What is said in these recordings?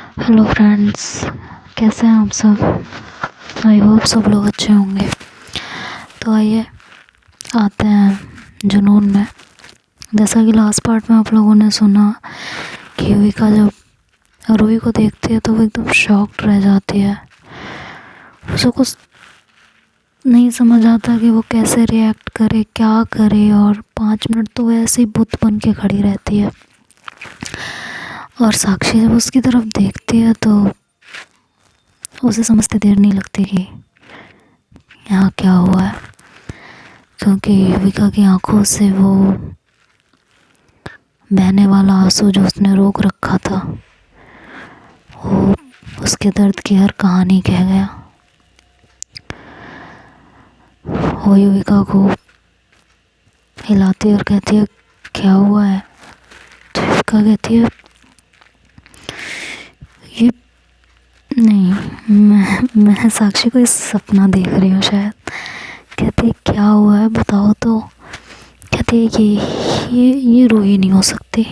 Hello friends, कैसे हैं आप सब। आई होप सब लोग अच्छे होंगे। तो आइए आते हैं जुनून में। जैसा कि लास्ट पार्ट में आप लोगों ने सुना कि युविका जब रूही को देखती है तो वो एकदम शॉक्ड रह जाती है। उसे कुछ नहीं समझ आता कि वो कैसे रिएक्ट करे, क्या करे, और 5 मिनट तो वो ऐसे ही बुत बन के खड़ी रहती है। और साक्षी जब उसकी तरफ देखती है तो उसे समझते देर नहीं लगती कि यहाँ क्या हुआ है, क्योंकि युविका की आंखों से वो बहने वाला आंसू जो उसने रोक रखा था वो उसके दर्द की हर कहानी कह गया। वो युविका को हिलाती और कहती है क्या हुआ है। तो युविका कहती है ये नहीं, मैं साक्षी को इस सपना देख रही हूँ शायद। कहती है क्या हुआ है बताओ तो। कहती है ये रूही नहीं हो सकती।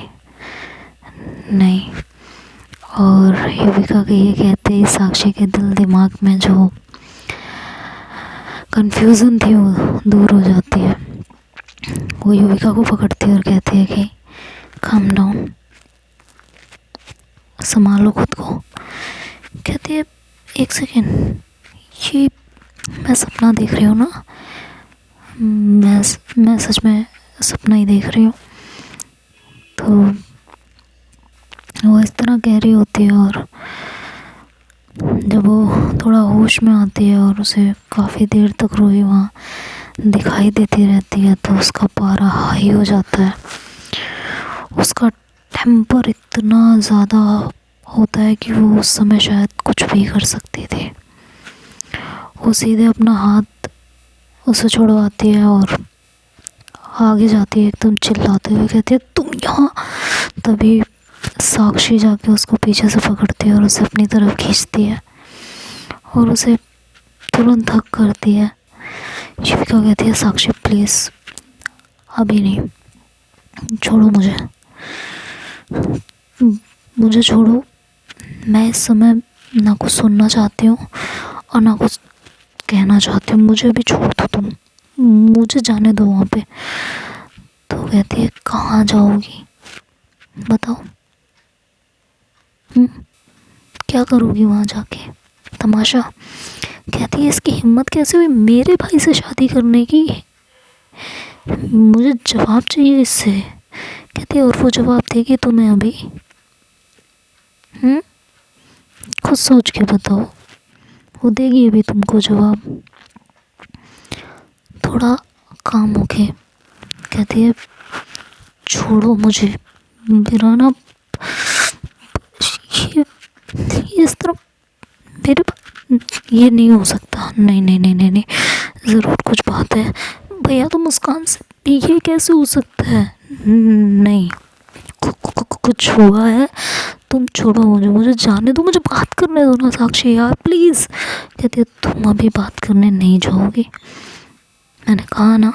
नहीं। और युविका के ये कहते ही साक्षी के दिल दिमाग में जो कंफ्यूजन थी वो दूर हो जाती है। वो युविका को पकड़ती है और कहती है कि काम डाउन, संभालो खुद को। कहती है एक सेकेंड, ये मैं सपना देख रही हूँ ना। मैं सच में सपना ही देख रही हूँ। तो वो इस तरह कह रही होती है और जब वो थोड़ा होश में आती है और उसे काफ़ी देर तक रूही वहाँ दिखाई देती रहती है तो उसका पारा हाई हो जाता है। उसका टेम्पर इतना ज़्यादा होता है कि वो उस समय शायद कुछ भी कर सकती थी। वो सीधे अपना हाथ उसे छुड़वाती है और आगे जाती है एकदम चिल्लाते हुए कहती है तुम यहाँ। तभी साक्षी जाके उसको पीछे से पकड़ती है और उसे अपनी तरफ खींचती है और उसे तुरंत हक करती है। युविका कहती है साक्षी प्लीज़ अभी नहीं, छोड़ो मुझे छोड़ो। मैं इस समय ना कुछ सुनना चाहती हूँ और ना कुछ कहना चाहती हूँ। मुझे भी छोड़ दो तुम, मुझे जाने दो वहाँ पे। तो कहती है कहाँ जाओगी बताओ। क्या करोगी वहाँ जाके, तमाशा। कहती है इसकी हिम्मत कैसे हुई मेरे भाई से शादी करने की, मुझे जवाब चाहिए इससे। कहती है और वो जवाब देगी तुम्हें अभी। खुद सोच के बताओ, वो देगी अभी तुमको जवाब। थोड़ा काम होके कहती है छोड़ो मुझे, मेरा ना ये इस तरह मेरे ये नहीं हो सकता। नहीं नहीं नहीं नहीं नहीं, ज़रूर कुछ बात है भैया। तो मुस्कान से ये कैसे हो सकता है। नहीं, कुछ हुआ है। तुम छोड़ो मुझे जाने दो, मुझे बात करने दो ना साक्षी यार प्लीज़। कहती है तुम अभी बात करने नहीं जाओगी, मैंने कहा ना।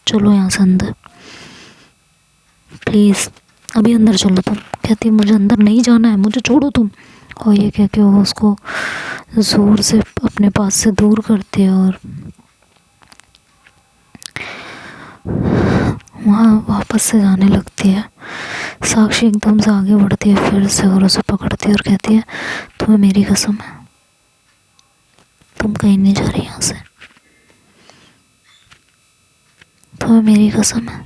चलो यहाँ से अंदर प्लीज़, अभी अंदर चलो तुम। कहती है मुझे अंदर नहीं जाना है, मुझे छोड़ो तुम। और ये कह के वो उसको ज़ोर से अपने पास से दूर करती है और वहाँ वापस से जाने लगती है। साक्षी एकदम से आगे बढ़ती है फिर से और उसे पकड़ती है और कहती है तुम्हें मेरी कसम है तुम कहीं नहीं जा रही यहाँ से, तुम्हें मेरी कसम है।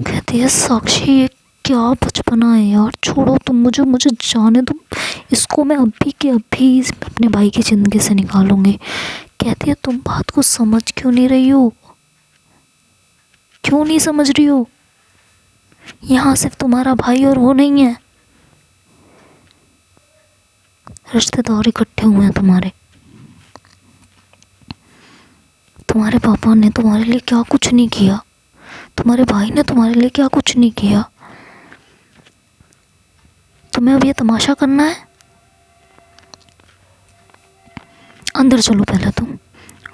कहती है साक्षी ये क्या बचपना है यार, छोड़ो तुम मुझे जाने दो। इसको मैं अभी के अभी अपने भाई की ज़िंदगी से निकालूंगी। कहती है तुम बात को समझ क्यों नहीं रही हो, क्यों नहीं समझ रही हो। यहाँ सिर्फ तुम्हारा भाई और वो नहीं है, रिश्तेदार इकट्ठे हुए हैं तुम्हारे। तुम्हारे पापा ने तुम्हारे लिए क्या कुछ नहीं किया, तुम्हारे भाई ने तुम्हारे लिए क्या कुछ नहीं किया। तुम्हें अब ये तमाशा करना है, अंदर चलो पहले तुम।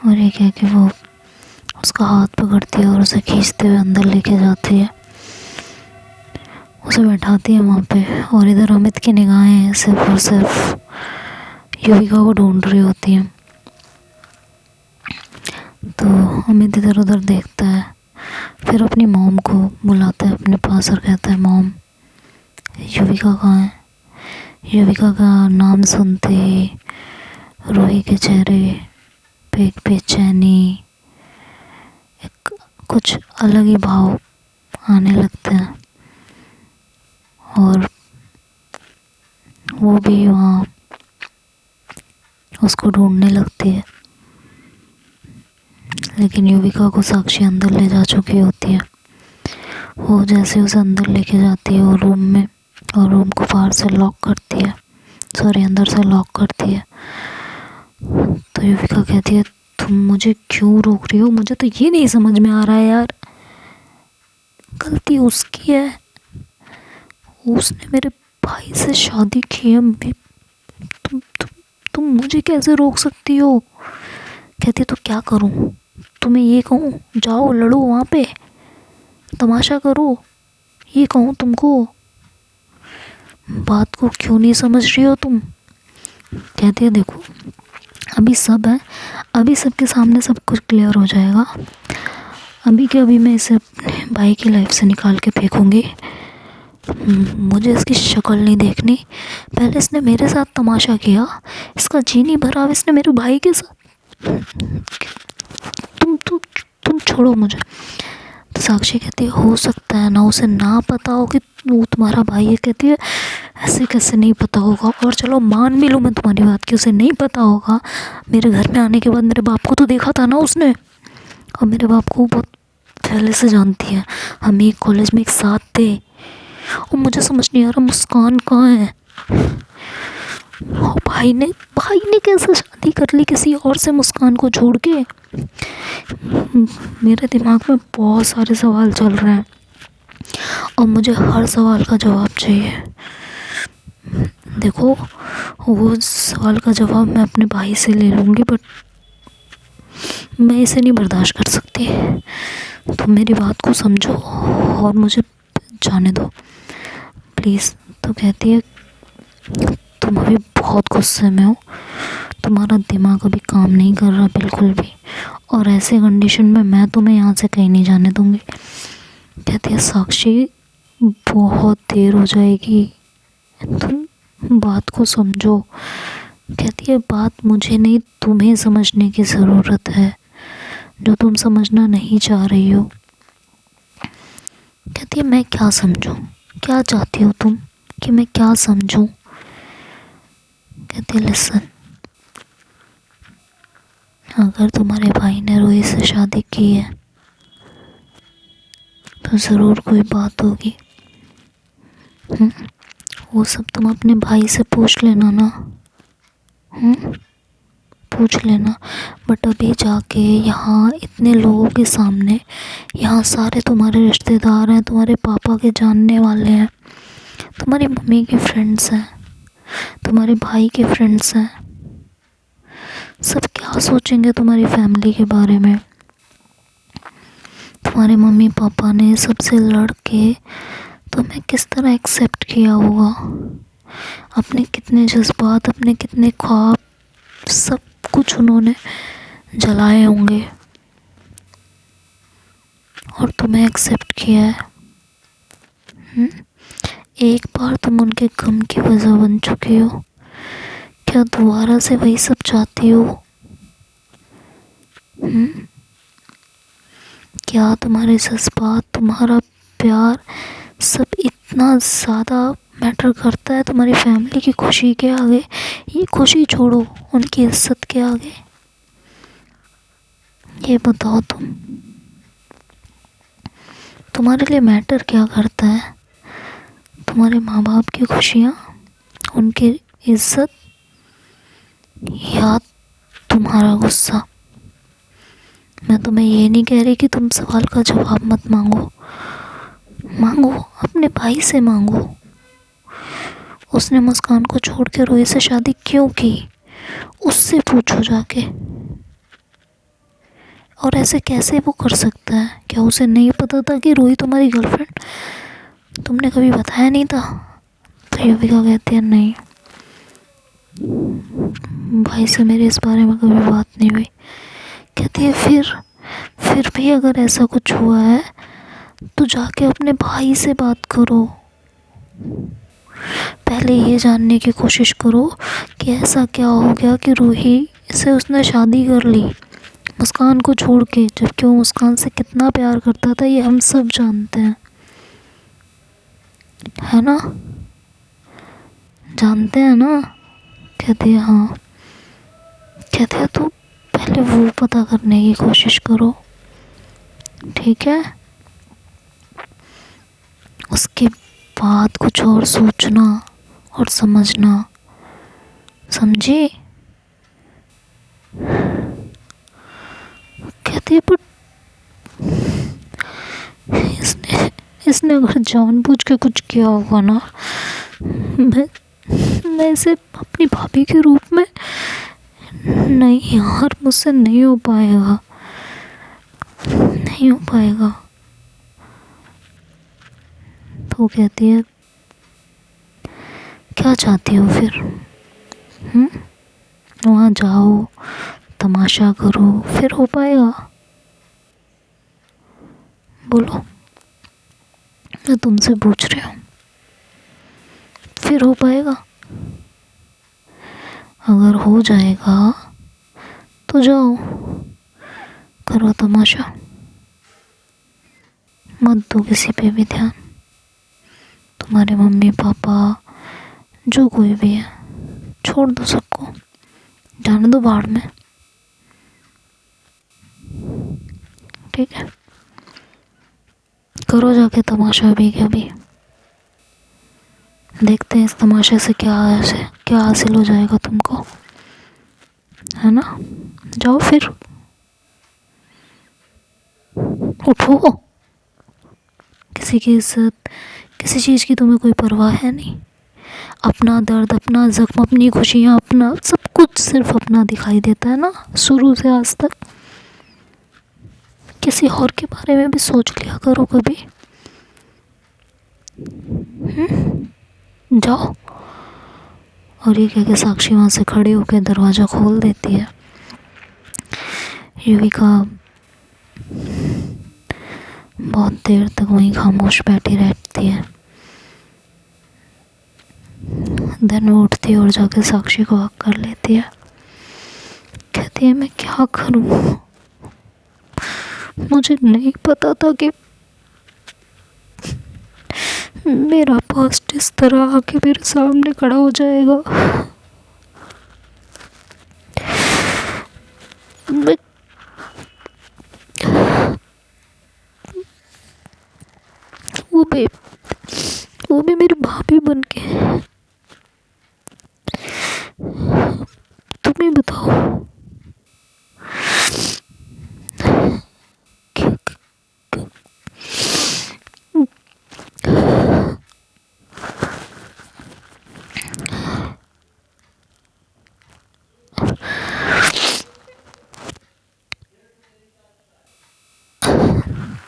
और ये कह के वो उसका हाथ पकड़ती है और उसे खींचते हुए अंदर लेके जाती है। उसे उसे बैठाती है वहाँ पे, और इधर अमित की निगाहें सिर्फ और सिर्फ युविका को ढूंढ रही होती हैं। तो अमित इधर उधर देखता है, फिर अपनी मॉम को बुलाता है अपने पास और कहता है, मॉम युविका कहाँ है? युविका का नाम सुनते ही रूही के चेहरे पे एक बेचैनी, एक कुछ अलग ही भाव आने लगते हैं, और वो भी वहाँ उसको ढूंढने लगती है। लेकिन युविका को साक्षी अंदर ले जा चुकी होती है। वो जैसे उसे अंदर लेके जाती है वो रूम में, और रूम को बाहर से लॉक करती है, सॉरी अंदर से लॉक करती है। तो युविका कहती है, तुम मुझे क्यों रोक रही हो? मुझे तो ये नहीं समझ में आ रहा है यार, गलती उसकी है, उसने मेरे भाई से शादी की है। तुम मुझे कैसे रोक सकती हो? कहती है, तो क्या करूं? तुम्हें ये कहूं जाओ लड़ो वहाँ पे, तमाशा करो, ये कहूं तुमको? बात को क्यों नहीं समझ रही हो तुम? कहती है, देखो अभी सब है, अभी सबके सामने सब कुछ क्लियर हो जाएगा। अभी के अभी मैं इसे अपने भाई की लाइफ से निकाल के फेंकूंगी। मुझे इसकी शक्ल नहीं देखनी। पहले इसने मेरे साथ तमाशा किया, इसका जी नहीं भरा, अब इसने मेरे भाई के साथ। तुम छोड़ो मुझे। तो साक्षी कहती है, हो सकता है ना उसे ना पता हो कि वो तुम्हारा भाई है। कहती है, ऐसे कैसे नहीं पता होगा? और चलो मान भी लूँ मैं तुम्हारी बात कि उसे नहीं पता होगा, मेरे घर में आने के बाद मेरे बाप को तो देखा था ना उसने, और मेरे बाप को बहुत पहले से जानती है, हम एक कॉलेज में एक साथ थे। और मुझे समझ नहीं आ रहा मुस्कान कहाँ है? और भाई ने कैसे शादी कर ली किसी और से मुस्कान को छोड़ के? मेरे दिमाग में बहुत सारे सवाल चल रहे हैं, और मुझे हर सवाल का जवाब चाहिए। देखो वो सवाल का जवाब मैं अपने भाई से ले लूँगी, बट मैं इसे नहीं बर्दाश्त कर सकती। तो मेरी बात को समझो और मुझे जाने दो प्लीज़। तो कहती है, तुम अभी बहुत गुस्से में हो, तुम्हारा दिमाग अभी काम नहीं कर रहा बिल्कुल भी, और ऐसे कंडीशन में मैं तुम्हें यहाँ से कहीं नहीं जाने दूँगी। कहती है, साक्षी बहुत देर हो जाएगी, तुम बात को समझो। कहती है, बात मुझे नहीं तुम्हें समझने की ज़रूरत है, जो तुम समझना नहीं चाह रही हो। कहती है, मैं क्या समझूं? क्या चाहती हो तुम कि मैं क्या समझूं? कहती है, लिसन, अगर तुम्हारे भाई ने रूही से शादी की है तो ज़रूर कोई बात होगी। वो सब तुम अपने भाई से पूछ लेना ना, पूछ लेना। बट अभी जाके यहाँ इतने लोगों के सामने, यहाँ सारे तुम्हारे रिश्तेदार हैं, तुम्हारे पापा के जानने वाले हैं, तुम्हारी मम्मी के फ्रेंड्स हैं, तुम्हारे भाई के फ्रेंड्स हैं, सब क्या सोचेंगे तुम्हारी फैमिली के बारे में? तुम्हारे मम्मी पापा ने सबसे लड़ के तुम्हें किस तरह एक्सेप्ट किया होगा, अपने कितने जज्बात, अपने कितने ख्वाब, सब कुछ उन्होंने जलाए होंगे और तुम्हें एक्सेप्ट किया है। एक बार तुम उनके गम की वजह बन चुकी हो, क्या दोबारा से वही सब चाहती हो? क्या तुम्हारे जज्बात, तुम्हारा प्यार सब इतना ज़्यादा मैटर करता है तुम्हारी फैमिली की खुशी के आगे? ये खुशी छोड़ो, उनकी इज्जत के आगे। ये बताओ तुम्हारे लिए मैटर क्या करता है? तुम्हारे माँ बाप की खुशियाँ, उनकी इज्जत, या तुम्हारा गुस्सा? मैं तुम्हें ये नहीं कह रही कि तुम सवाल का जवाब मत मांगो, अपने भाई से मांगो। उसने मुस्कान को छोड़ के रूही से शादी क्यों की, उससे पूछो जाके। और ऐसे कैसे वो कर सकता है? क्या उसे नहीं पता था कि रूही तुम्हारी गर्लफ्रेंड? तुमने कभी बताया नहीं था? तो युविका कहती है नहीं, भाई से मेरे इस बारे में कभी बात नहीं हुई। कहती है फिर भी अगर ऐसा कुछ हुआ है तो जाके अपने भाई से बात करो, पहले ये जानने की कोशिश करो कि ऐसा क्या हो गया कि रूही से उसने शादी कर ली मुस्कान को छोड़ के, जबकि वो मुस्कान से कितना प्यार करता था ये हम सब जानते हैं, है ना? जानते हैं ना? कहती है हाँ। कहते हैं तो पहले वो पता करने की कोशिश करो, ठीक है? उसके बाद कुछ और सोचना और समझना, समझी? कहती है बट इसने अगर जानबूझ के कुछ किया होगा ना, मैं इसे अपनी भाभी के रूप में, नहीं यार मुझसे नहीं हो पाएगा, नहीं हो पाएगा। तो कहती है क्या चाहती हो फिर? वहाँ जाओ, तमाशा करो, फिर हो पाएगा? बोलो, मैं तुमसे पूछ रही हूँ, फिर हो पाएगा? अगर हो जाएगा तो जाओ, करो तमाशा, मत दो किसी पे भी ध्यान। तुम्हारे मम्मी पापा जो कोई भी है छोड़ दो सबको, जाने दो बाहर में, ठीक है? करो जाके तमाशा भी, क्या भी देखते हैं इस तमाशे से क्या हासिल हो जाएगा तुमको, है ना? जाओ फिर, उठो। किसी की इज्जत, किसी चीज़ की तुम्हें कोई परवाह है नहीं। अपना दर्द, अपना जख्म, अपनी खुशियाँ, अपना सब कुछ सिर्फ अपना दिखाई देता है ना, शुरू से आज तक। किसी और के बारे में भी सोच लिया करो कभी। जाओ। और ये कह के साक्षी वहाँ से खड़ी होकर दरवाज़ा खोल देती है। युविका बहुत देर तक वहीं खामोश बैठी रहती है। देन वो उठती है और जाकर साक्षी को हक कर लेती है। कहती है मैं क्या करूं, मुझे नहीं पता था कि मेरा पास्ट इस तरह आके मेरे सामने खड़ा हो जाएगा। मैं वो भी मेरी भाभी बन के। तुम ही बताओ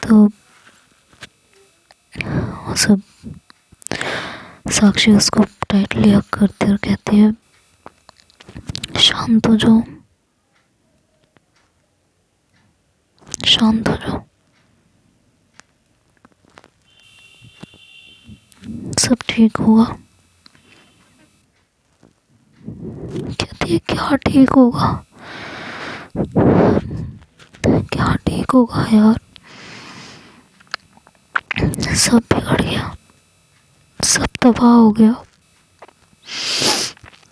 तो वो सब। साक्षी उसको टाइटली हग करती है और कहती है शांत हो जाओ, शांत हो जाओ, सब ठीक होगा। कहती है क्या ठीक होगा, क्या ठीक होगा यार, सब बिगड़ गया, सब तबाह हो गया,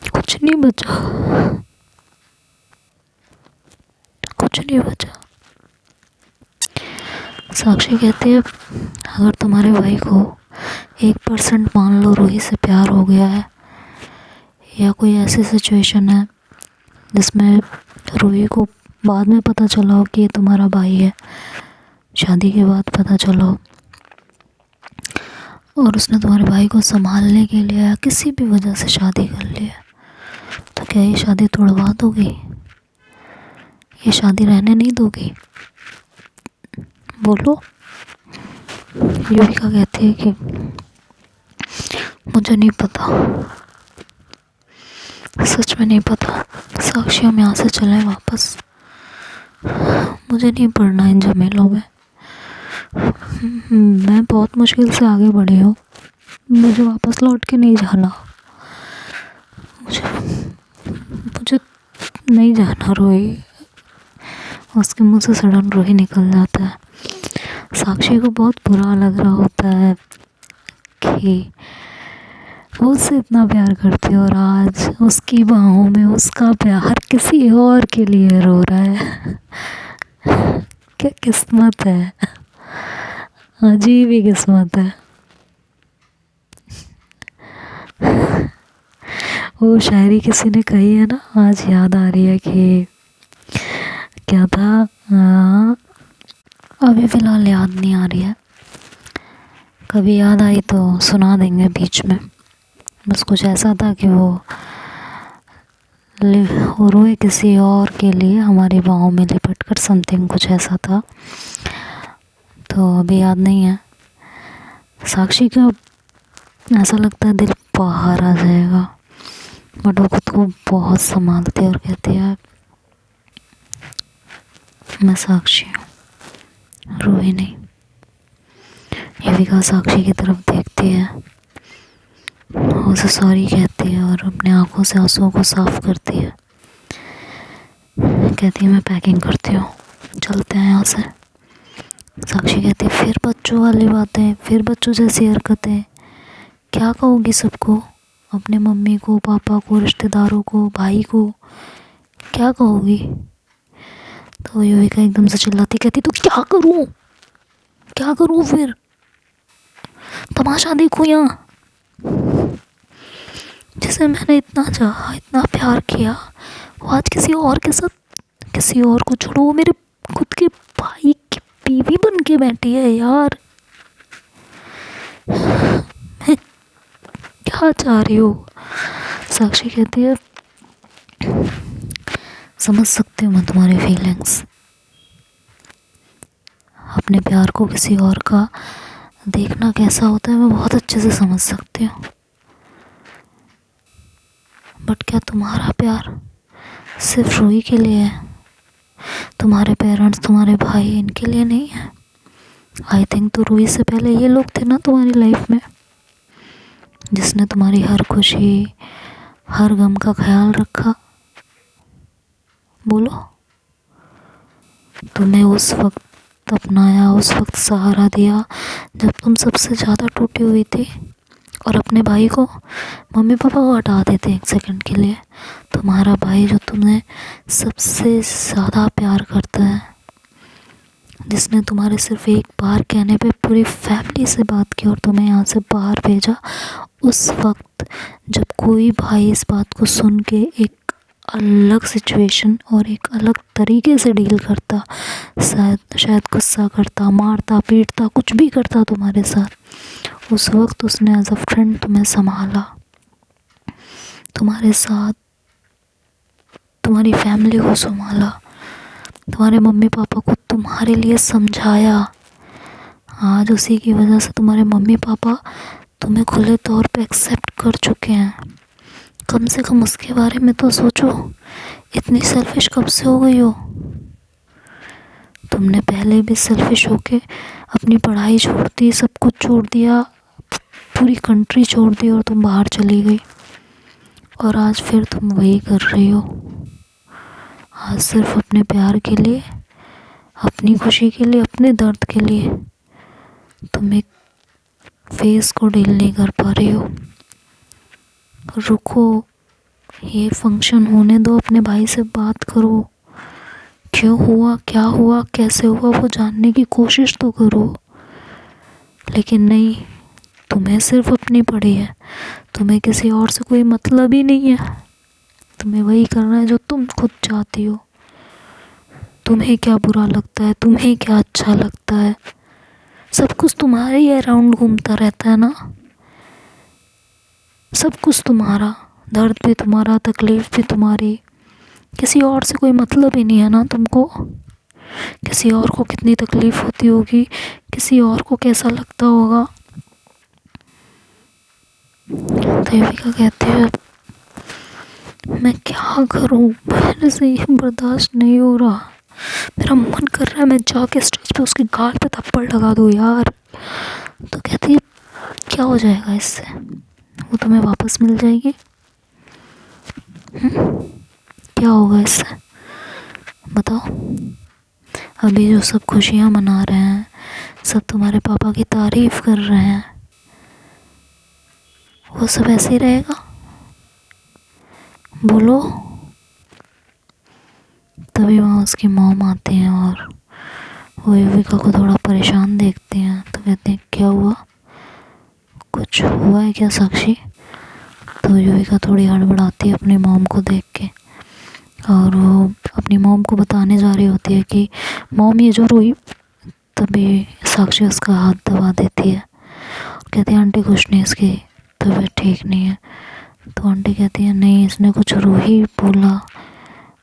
कुछ नहीं बचा, कुछ नहीं बचा। साक्षी कहती है अगर तुम्हारे भाई को 1% मान लो रूही से प्यार हो गया है, या कोई ऐसी सिचुएशन है जिसमें रूही को बाद में पता चला हो कि ये तुम्हारा भाई है, शादी के बाद पता चला हो, और उसने तुम्हारे भाई को संभालने के लिए या किसी भी वजह से शादी कर ली है, तो क्या ये शादी तोड़वा दोगी? ये शादी रहने नहीं दोगी? बोलो। युविका कहती है कि मुझे नहीं पता, सच में नहीं पता। साक्षी हम यहाँ से चलें वापस, मुझे नहीं पढ़ना इन झमेलों में। मैं बहुत मुश्किल से आगे बढ़ी हूँ, मुझे वापस लौट के नहीं जाना। मुझे मुझे नहीं जाना। रोई, उसके मुंह से सडन रोई निकल जाता है। साक्षी को बहुत बुरा लग रहा होता है कि वो उससे इतना प्यार करती है और आज उसकी बाहों में उसका प्यार किसी और के लिए रो रहा है। क्या किस्मत है, अजीब ही किस्मत है। वो शायरी किसी ने कही है ना, आज याद आ रही है कि क्या था, अभी फ़िलहाल याद नहीं आ रही है, कभी याद आई तो सुना देंगे बीच में। बस कुछ ऐसा था कि वो रोए किसी और के लिए हमारी बाहों में लिपट कर, समथिंग कुछ ऐसा था, तो अभी याद नहीं है। साक्षी का ऐसा लगता है दिल बाहर आ जाएगा, बट वो खुद को बहुत संभालती है और कहती है मैं साक्षी हूँ, रोई नहीं। युविका साक्षी की तरफ देखती है, उसे सॉरी कहती है और अपने आंखों से आंसुओं को साफ करती है। कहती है मैं पैकिंग करती हूँ, चलते हैं यहाँ से। साक्षी कहती है फिर बच्चों वाली बातें, फिर बच्चों जैसी हरकतें, क्या कहोगी सबको, अपने मम्मी को, पापा को, रिश्तेदारों को, भाई को, क्या कहोगी। तो युविका एकदम से चिल्लाती, कहती तो क्या करूँ, क्या करूँ फिर, तमाशा देखो यहाँ, जिसे मैंने इतना चाहा, इतना प्यार किया, वो आज किसी और के साथ, किसी और को छोड़ो, वो मेरे खुद के भाई की बीवी बन के बैठी है यार। क्या चाह रही हो। साक्षी कहती है समझ सकती हूँ मैं तुम्हारी फीलिंग्स, अपने प्यार को किसी और का देखना कैसा होता है मैं बहुत अच्छे से समझ सकती हूँ, बट क्या तुम्हारा प्यार सिर्फ रूही के लिए है, तुम्हारे पेरेंट्स, तुम्हारे भाई, इनके लिए नहीं है। आई थिंक तो रूही से पहले ये लोग थे ना तुम्हारी लाइफ में, जिसने तुम्हारी हर खुशी, हर गम का ख्याल रखा। बोलो, तुम्हें उस वक्त अपनाया, उस वक्त सहारा दिया जब तुम सबसे ज़्यादा टूटी हुई थी, और अपने भाई को, मम्मी पापा को हटा देते एक सेकंड के लिए, तुम्हारा भाई जो तुम्हें सबसे ज़्यादा प्यार करता है, जिसने तुम्हारे सिर्फ एक बार कहने पे पूरी फैमिली से बात की और तुम्हें यहाँ से बाहर भेजा, उस वक्त जब कोई भाई इस बात को सुन के एक अलग सिचुएशन और एक अलग तरीके से डील करता, शायद गुस्सा करता, मारता, पीटता, कुछ भी करता तुम्हारे साथ, उस वक्त उसने एज अ फ्रेंड तुम्हें संभाला, तुम्हारे साथ तुम्हारी फैमिली को संभाला, तुम्हारे मम्मी पापा को तुम्हारे लिए समझाया। आज उसी की वजह से तुम्हारे मम्मी पापा तुम्हें खुले तौर पे एक्सेप्ट कर चुके हैं। कम से कम उसके बारे में तो सोचो, इतनी सेल्फिश कब से हो गई हो। तुमने पहले भी सेल्फिश होके अपनी पढ़ाई छोड़ दी, सब कुछ छोड़ दिया, पूरी कंट्री छोड़ दी और तुम बाहर चली गई, और आज फिर तुम वही कर रही हो। आज सिर्फ अपने प्यार के लिए, अपनी खुशी के लिए, अपने दर्द के लिए तुम एक फेस को डील नहीं कर पा रही हो। रुको, ये फंक्शन होने दो, अपने भाई से बात करो, क्यों हुआ, क्या हुआ, कैसे हुआ, वो जानने की कोशिश तो करो। लेकिन नहीं, तुम्हें सिर्फ अपनी पड़ी है, तुम्हें किसी और से कोई मतलब ही नहीं है। तुम्हें वही करना है जो तुम खुद चाहती हो। तुम्हें क्या बुरा लगता है, तुम्हें क्या अच्छा लगता है, सब कुछ तुम्हारे ही अराउंड घूमता रहता है ना। सब कुछ तुम्हारा, दर्द भी तुम्हारा, तकलीफ़ भी तुम्हारी, किसी और से कोई मतलब ही नहीं है ना तुमको। किसी और को कितनी तकलीफ़ होती होगी, किसी और को कैसा लगता होगा, तो युविका कहती है मैं क्या करूं, मेरे से ये बर्दाश्त नहीं हो रहा, मेरा मन कर रहा है मैं जाके स्टेज पे उसकी गाल पे थप्पड़ लगा दूं यार। तो कहती है क्या हो जाएगा इससे, वो तुम्हें वापस मिल जाएगी। क्या होगा इससे बताओ। अभी जो सब खुशियाँ मना रहे हैं, सब तुम्हारे पापा की तारीफ कर रहे हैं, वो सब ऐसे ही रहेगा बोलो। तभी वहाँ उसकी मॉम आती हैं और वो युविका को थोड़ा परेशान देखते हैं। तो कहते हैं क्या हुआ, कुछ हुआ है क्या साक्षी। तो युविका थोड़ी हड़बड़ाती है अपनी मॉम को देख के, और वो अपनी मॉम को बताने जा रही होती है कि मॉम ये जो रोई। तभी साक्षी उसका हाथ दबा देती है, कहती है आंटी कुछ नहीं, इसकी तबीयत ठीक नहीं है। तो आंटी कहती है नहीं, इसने कुछ रूही बोला,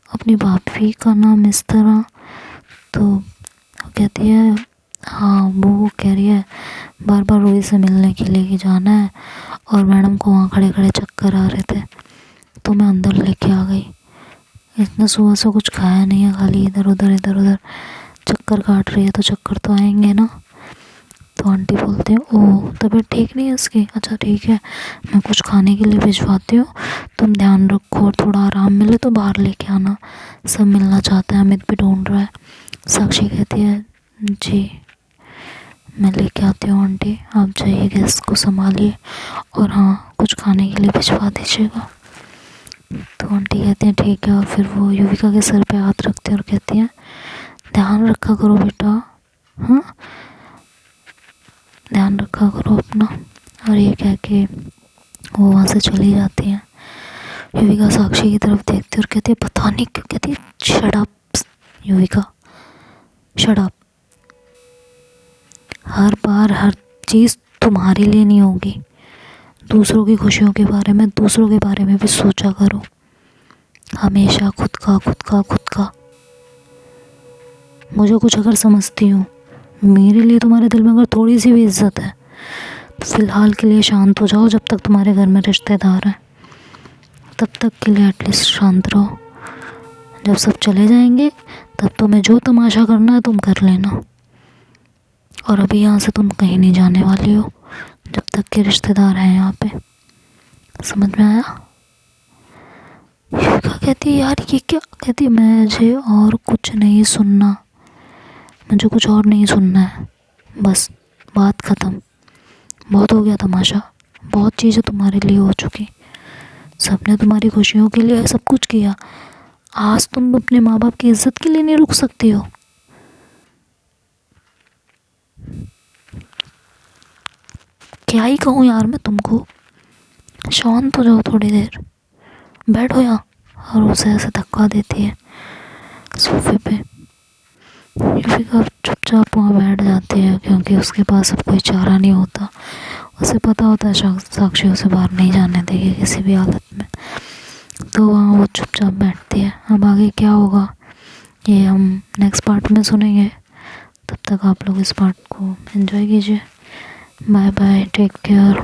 अपनी भाभी का नाम इस तरह। तो कहती है हाँ, वो कह रही है बार बार रूही से मिलने के लिए जाना है, और मैडम को वहाँ खड़े खड़े चक्कर आ रहे थे तो मैं अंदर लेके आ गई। इतना सुबह से कुछ खाया नहीं है, खाली इधर उधर चक्कर काट रही है, तो चक्कर तो आएंगे ना। तो आंटी बोलते हैं ओह तबीयत ठीक नहीं है इसकी, अच्छा ठीक है मैं कुछ खाने के लिए भिजवाती हूँ, तुम ध्यान रखो और थोड़ा आराम मिले तो बाहर लेके आना, सब मिलना चाहते हैं, अमित भी ढूंढ रहा है। साक्षी कहती है जी मैं लेके आती हूँ आंटी, आप जाइए गेस्ट को संभालिए, और हाँ कुछ खाने के लिए भिजवा दीजिएगा। तो आंटी कहती हैं ठीक है, और फिर वो युविका के सर पे हाथ रखते हैं और कहती हैं ध्यान रखा करो बेटा, हाँ ध्यान रखा करो अपना। और ये कह के वो वहाँ से चली जाती हैं। युविका साक्षी की तरफ देखती है और कहती है पता नहीं क्यों, कहती है shut up Yuvika, shut up, हर बार हर चीज़ तुम्हारे लिए नहीं होगी, दूसरों की खुशियों के बारे में, दूसरों के बारे में भी सोचा करो, हमेशा खुद का खुद का खुद का। मुझे कुछ अगर समझती हूँ, मेरे लिए तुम्हारे दिल में अगर थोड़ी सी भी इज्जत है तो फ़िलहाल के लिए शांत हो जाओ, जब तक तुम्हारे घर में रिश्तेदार हैं तब तक के लिए एटलीस्ट शांत रहो। जब सब चले जाएंगे तब तुम्हें जो तमाशा करना है तुम कर लेना, और अभी यहाँ से तुम कहीं नहीं जाने वाली हो जब तक के रिश्तेदार हैं यहाँ पे, समझ में आया। युविका कहती है यार ये क्या, कहती है मुझे और कुछ नहीं सुनना, मुझे कुछ और नहीं सुनना है, बस बात ख़त्म, बहुत हो गया तमाशा, बहुत चीज़ें तुम्हारे लिए हो चुकी, सबने तुम्हारी खुशियों के लिए सब कुछ किया, आज तुम अपने माँ बाप की इज्जत के लिए नहीं रुक सकती हो। क्या ही कहूँ यार मैं तुमको, शांत हो जाओ थोड़ी देर, बैठो यहाँ। और उसे ऐसे धक्का देती है सोफे पे। युविका चुपचाप वहाँ बैठ जाती है, क्योंकि उसके पास अब कोई चारा नहीं होता, उसे पता होता है साक्षी उसे बाहर नहीं जाने देगी किसी भी हालत में। तो वहाँ वो चुपचाप बैठती है। अब आगे क्या होगा ये हम नेक्स्ट पार्ट में सुनेंगे, तब तक आप लोग इस पार्ट को एंजॉय कीजिए। Bye bye, take care.